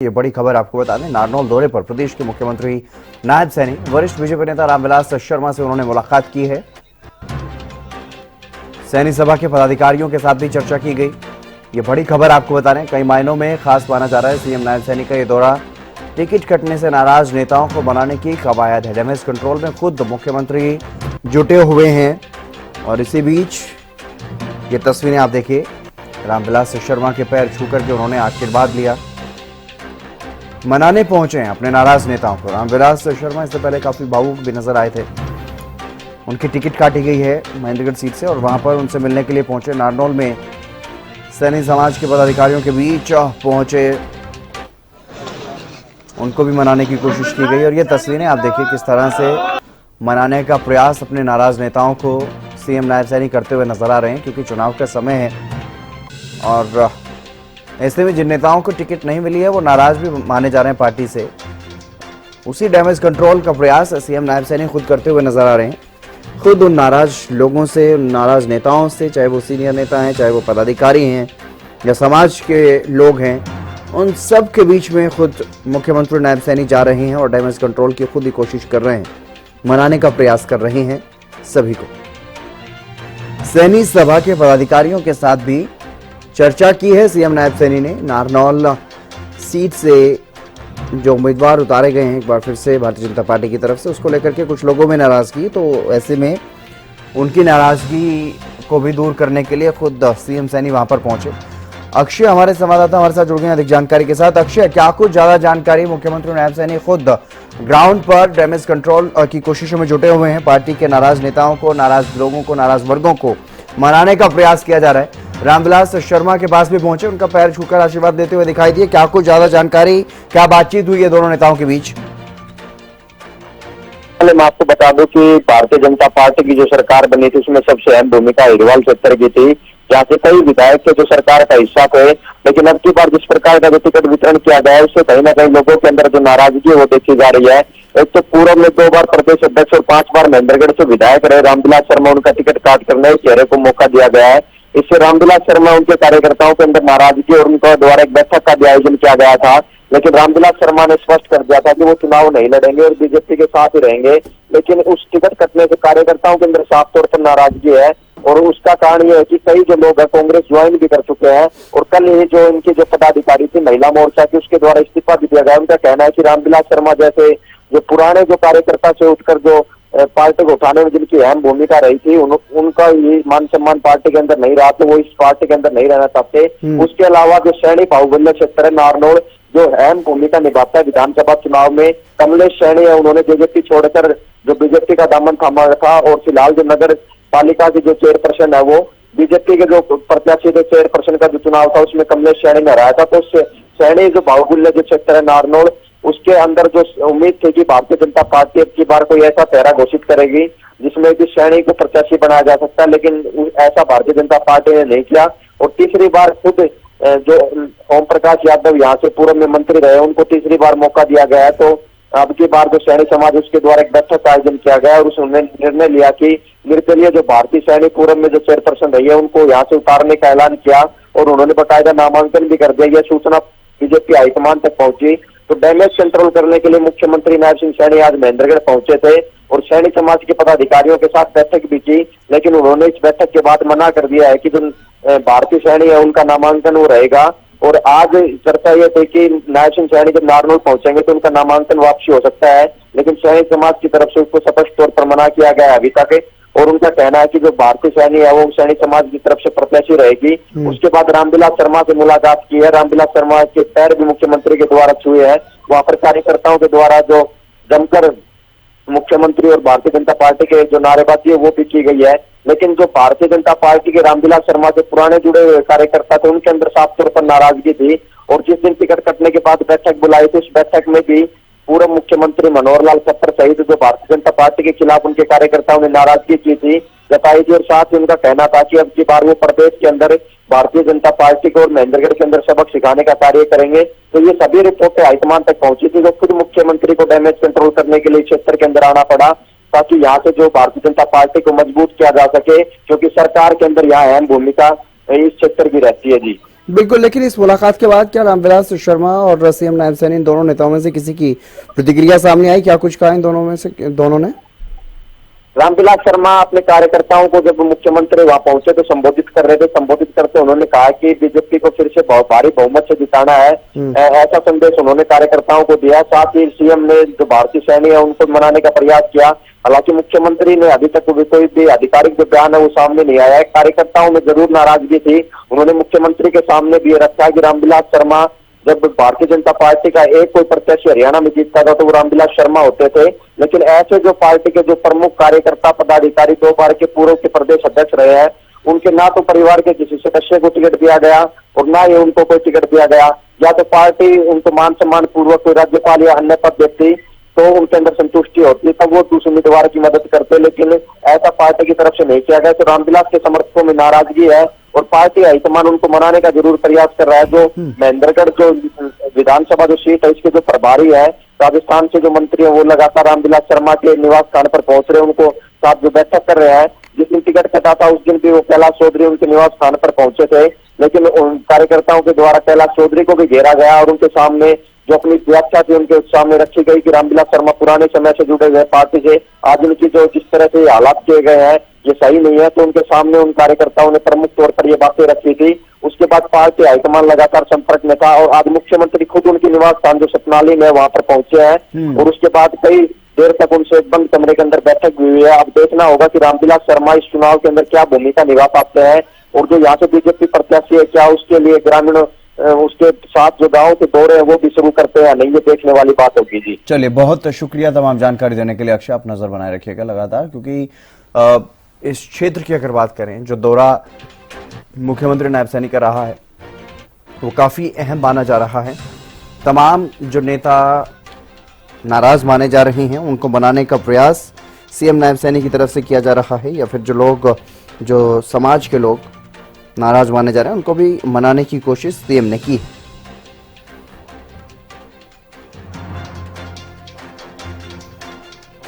ये बड़ी खबर आपको बता दें, नारनौल दौरे पर प्रदेश के मुख्यमंत्री नायब सैनी वरिष्ठ बीजेपी नेता रामविलास शर्मा से उन्होंने मुलाकात की है। सैनी सभा के पदाधिकारियों के साथ भी चर्चा की गई। ये बड़ी खबर आपको बता रहे हैं, कई मायनों में खास माना जा रहा है। सीएम नायब सैनी का ये दौरा टिकट कटने से नाराज नेताओं को बनाने की कवायद है। डैमेज कंट्रोल में खुद मुख्यमंत्री जुटे हुए हैं और इसी बीच ये तस्वीरें आप देखिए, रामविलास शर्मा के पैर छू करके उन्होंने आशीर्वाद लिया, मनाने पहुंचे हैं अपने नाराज नेताओं को। रामविलास शर्मा इससे पहले काफी भावुक भी नजर आए थे। उनकी टिकट काटी गई है महेंद्रगढ़ सीट से और वहां पर उनसे मिलने के लिए पहुंचे। नारनौल में सैनी समाज के पदाधिकारियों के बीच पहुंचे, उनको भी मनाने की कोशिश की गई और ये तस्वीरें आप देखिए किस तरह से मनाने का प्रयास अपने नाराज नेताओं को सीएम नायब सैनी करते हुए नजर आ रहे हैं, क्योंकि चुनाव का समय है और ऐसे में जिन नेताओं को टिकट नहीं मिली है वो नाराज भी माने जा रहे हैं पार्टी से। उसी डैमेज कंट्रोल का प्रयास सीएम नायब सैनी खुद करते हुए नजर आ रहे हैं। खुद उन नाराज लोगों से, उन नाराज नेताओं से, चाहे वो सीनियर नेता हैं, चाहे वो पदाधिकारी हैं या समाज के लोग हैं, उन सब के बीच में खुद मुख्यमंत्री नायब सैनी जा रहे हैं और डैमेज कंट्रोल की खुद ही कोशिश कर रहे हैं, मनाने का प्रयास कर रहे हैं सभी को। सैनी सभा के पदाधिकारियों के साथ भी चर्चा की है सीएम नायब सैनी ने। नारनौल सीट से जो उम्मीदवार उतारे गए हैं एक बार फिर से भारतीय जनता पार्टी की तरफ से, उसको लेकर के कुछ लोगों में नाराजगी, तो ऐसे में उनकी नाराजगी को भी दूर करने के लिए खुद सीएम सैनी वहां पर पहुंचे। अक्षय हमारे संवाददाता हमारे साथ जुड़ गए अधिक जानकारी के साथ। अक्षय, क्या कुछ ज्यादा जानकारी? मुख्यमंत्री नायब सैनी खुद ग्राउंड पर डैमेज कंट्रोल की कोशिशों में जुटे हुए हैं। पार्टी के नाराज नेताओं को, नाराज लोगों को, नाराज वर्गों को मनाने का प्रयास किया जा रहा है। रामविलास शर्मा के पास भी पहुंचे, उनका पैर छूकर आशीर्वाद देते हुए दिखाई दिए। क्या कुछ ज्यादा जानकारी, क्या बातचीत हुई है दोनों नेताओं के बीच? मैं आपको बता दूं कि भारतीय जनता पार्टी की जो सरकार बनी थी उसमें सबसे अहम भूमिका हिरवाल क्षेत्र की थी, जहाँ से कई विधायक थे जो सरकार का हिस्सा थे। लेकिन अब की बार जिस प्रकार का जो टिकट वितरण किया गया है उससे कहीं ना कहीं लोगों के अंदर जो नाराजगी है वो देखी जा रही है। एक तो पूर्व में 2 बार प्रदेश अध्यक्ष और 5 बार महेंद्रगढ़ से विधायक रहे रामविलास शर्मा, उनका टिकट काट कर नए चेहरे को मौका दिया गया है। इससे रामविलास शर्मा, उनके कार्यकर्ताओं के अंदर नाराजगी और उनका द्वारा एक बैठक का भी आयोजन किया गया था। लेकिन रामविलास शर्मा ने स्पष्ट कर दिया था कि वो चुनाव नहीं लड़ेंगे और बीजेपी के साथ ही रहेंगे। लेकिन उस टिकट कटने से कार्यकर्ताओं के अंदर साफ तौर पर नाराजगी है और उसका कारण यह है कि कई जो लोग हैं कांग्रेस ज्वाइन भी कर चुके हैं और कल ही जो इनकी जो पदाधिकारी थी महिला मोर्चा की, उसके द्वारा इस्तीफा भी दिया गया। उनका कहना है कि रामविलास शर्मा जैसे जो पुराने जो कार्यकर्ता से उठकर जो पार्टी को उठाने में जिनकी अहम भूमिका रही थी, उनका ये मान सम्मान पार्टी के अंदर नहीं रहा, तो वो इस पार्टी के अंदर नहीं रहना चाहते। उसके अलावा जो सैनी बाहुबल्य क्षेत्र है नारनौल, जो अहम भूमिका निभाता है विधानसभा चुनाव में, कमलेश सैनी है, उन्होंने बीजेपी छोड़कर जो बीजेपी का दामन थामा रखा और फिलहाल जो नगर पालिका की जो चेयरपर्सन है वो बीजेपी के जो प्रत्याशी थे, चेयरपर्सन का जो चुनाव था उसमें कमलेश सैनी ने हराया था। तो सैनी जो बाहुबल्य जो क्षेत्र है नारनौल, उसके अंदर जो उम्मीद थी कि भारतीय जनता पार्टी अब की बार कोई ऐसा चेहरा घोषित करेगी जिसमें कि सैनी को प्रत्याशी बनाया जा सकता है, लेकिन ऐसा भारतीय जनता पार्टी ने नहीं किया। और तीसरी बार खुद जो ओम प्रकाश यादव यहाँ से पूर्व में मंत्री रहे, उनको तीसरी बार मौका दिया गया है। तो अब की बार जो सैनी समाज, उसके द्वारा एक बैठक का आयोजन किया गया और उसने निर्णय लिया कि निर्दलीय जो भारतीय सैनी पूर्व में जो चेयरपर्सन रही है उनको यहाँ से उतारने का ऐलान किया और उन्होंने बकायदा नामांकन भी कर दिया। यह सूचना बीजेपी हाईकमान तक पहुंची। तो डैमेज कंट्रोल करने के लिए मुख्यमंत्री नायब सिंह सैनी आज महेंद्रगढ़ पहुंचे थे और सैनी समाज के पदाधिकारियों के साथ बैठक भी की, लेकिन उन्होंने इस बैठक के बाद मना कर दिया है कि जो भारतीय सैनी है उनका नामांकन वो रहेगा। और आज चर्चा यह थी कि नायब सिंह सैनी जब नारनौल पहुंचेंगे तो उनका नामांकन वापसी हो सकता है, लेकिन सैनी समाज की तरफ से उसको स्पष्ट तौर पर मना किया गया अभी तक। और उनका कहना है कि जो भारतीय सैनी है वो सैनी समाज की तरफ से प्रत्याशी रहेगी। उसके बाद रामविलास शर्मा से मुलाकात की है, रामविलास शर्मा के पैर भी मुख्यमंत्री के द्वारा छुए हैं। वहां पर कार्यकर्ताओं के द्वारा जो जमकर मुख्यमंत्री और भारतीय जनता पार्टी के जो नारेबाजी है वो भी की गई है। लेकिन जो भारतीय जनता पार्टी के रामविलास शर्मा से पुराने जुड़े हुए कार्यकर्ता थे उनके अंदर साफ तौर पर नाराजगी थी और जिस दिन टिकट कटने के बाद बैठक बुलाई थी उस बैठक में भी पूर्व मुख्यमंत्री मनोहर लाल खट्टर सहित जो भारतीय जनता पार्टी के खिलाफ उनके कार्यकर्ताओं ने नाराजगी की थी, जताई थी। और साथ ही उनका कहना था कि अब की बार वो प्रदेश के अंदर भारतीय जनता पार्टी को और महेंद्रगढ़ के अंदर सबक सिखाने का कार्य करेंगे। तो ये सभी रिपोर्टें हाईकमान तक पहुंची थी, जो खुद मुख्यमंत्री को डैमेज कंट्रोल करने के लिए क्षेत्र के अंदर आना पड़ा ताकि यहाँ से जो भारतीय जनता पार्टी को मजबूत किया जा सके, क्योंकि सरकार के अंदर यहाँ अहम भूमिका इस क्षेत्र की रहती है। जी बिल्कुल, लेकिन इस मुलाकात के बाद क्या रामविलास शर्मा और सीएम नायब सैनी इन दोनों नेताओं में से किसी की प्रतिक्रिया सामने आई? क्या कुछ कहा इन दोनों में से दोनों ने? रामविलास शर्मा अपने कार्यकर्ताओं को जब मुख्यमंत्री वहां पहुंचे तो संबोधित कर रहे थे। संबोधित करते उन्होंने कहा कि बीजेपी को फिर से भारी बहुमत से जिताना है, ऐसा संदेश उन्होंने कार्यकर्ताओं को दिया। साथ ही सीएम ने जो भारतीय सैनिक है उनको मनाने का प्रयास किया। हालांकि मुख्यमंत्री ने अभी तक कोई भी आधिकारिक जो बयान है वो सामने नहीं आया है। कार्यकर्ताओं में जरूर नाराजगी थी। उन्होंने मुख्यमंत्री के सामने भी ये रखा कि रामविलास शर्मा, जब भारतीय जनता पार्टी का एक कोई प्रत्याशी हरियाणा में जीतता था तो वो रामविलास शर्मा होते थे, लेकिन ऐसे जो पार्टी के जो प्रमुख कार्यकर्ता पदाधिकारी 2 बार के पूर्व के प्रदेश अध्यक्ष रहे हैं, उनके ना तो परिवार के किसी सदस्य को टिकट दिया गया और ना ही उनको कोई टिकट दिया गया। या तो पार्टी उनको मान सम्मान पूर्वक कोई राज्यपाल या अन्य पद देती तो उनके अंदर संतुष्टि होती, तब वो दूसरे उम्मीदवार की मदद करते, लेकिन ऐसा पार्टी की तरफ से नहीं किया गया। तो रामविलास के समर्थकों में नाराजगी है और पार्टी हाईकमान उनको मनाने का जरूर प्रयास कर रहा है। जो महेंद्रगढ़ जो विधानसभा जो सीट है इसके जो प्रभारी है, राजस्थान से जो मंत्री है वो लगातार रामविलास शर्मा के निवास स्थान पर पहुंच रहे हैं, उनको साथ जो बैठक कर रहे हैं। जिस दिन टिकट कटा था उस दिन भी वो कैलाश चौधरी उनके निवास स्थान पर पहुंचे थे, लेकिन उन कार्यकर्ताओं के द्वारा कैलाश चौधरी को भी घेरा गया और उनके सामने जो अपनी व्याख्या थी उनके सामने रखी गई कि रामविलास शर्मा पुराने समय से जुड़े हुए पार्टी से, आज उनकी जो जिस तरह से हालात किए गए हैं ये सही नहीं है। तो उनके सामने उन कार्यकर्ताओं ने प्रमुख तौर पर ये बातें रखी थी। उसके बाद पार्टी हाईकमान लगातार संपर्क में था और आज मुख्यमंत्री खुद उनके निवास स्थान जो सतनाली में वहां पर पहुंचे हैं और उसके बाद कई देर तक उनसे बंद कमरे के अंदर बैठक भी हुई है। अब देखना होगा कि रामविलास शर्मा इस चुनाव के अंदर क्या भूमिका निभा पाते हैं और जो यहाँ से बीजेपी प्रत्याशी है क्या उसके लिए ग्रामीण उसके साथ जो गांव के दौरे हैं वो भी शुरू करते हैं नहीं, ये देखने वाली बात होगी। जी चलिए, बहुत शुक्रिया तमाम जानकारी देने के लिए अक्षय। आप नजर बनाए रखिएगा लगातार, क्योंकि इस क्षेत्र की अगर बात करें जो दौरा मुख्यमंत्री नायब सैनी का रहा है वो काफी अहम माना जा रहा है। तमाम जो नेता नाराज माने जा रहे हैं उनको मनाने का प्रयास सीएम नायब सैनी की तरफ से किया जा रहा है, या फिर जो लोग जो समाज के लोग नाराज माने जा रहे हैं उनको भी मनाने की कोशिश सीएम ने की है।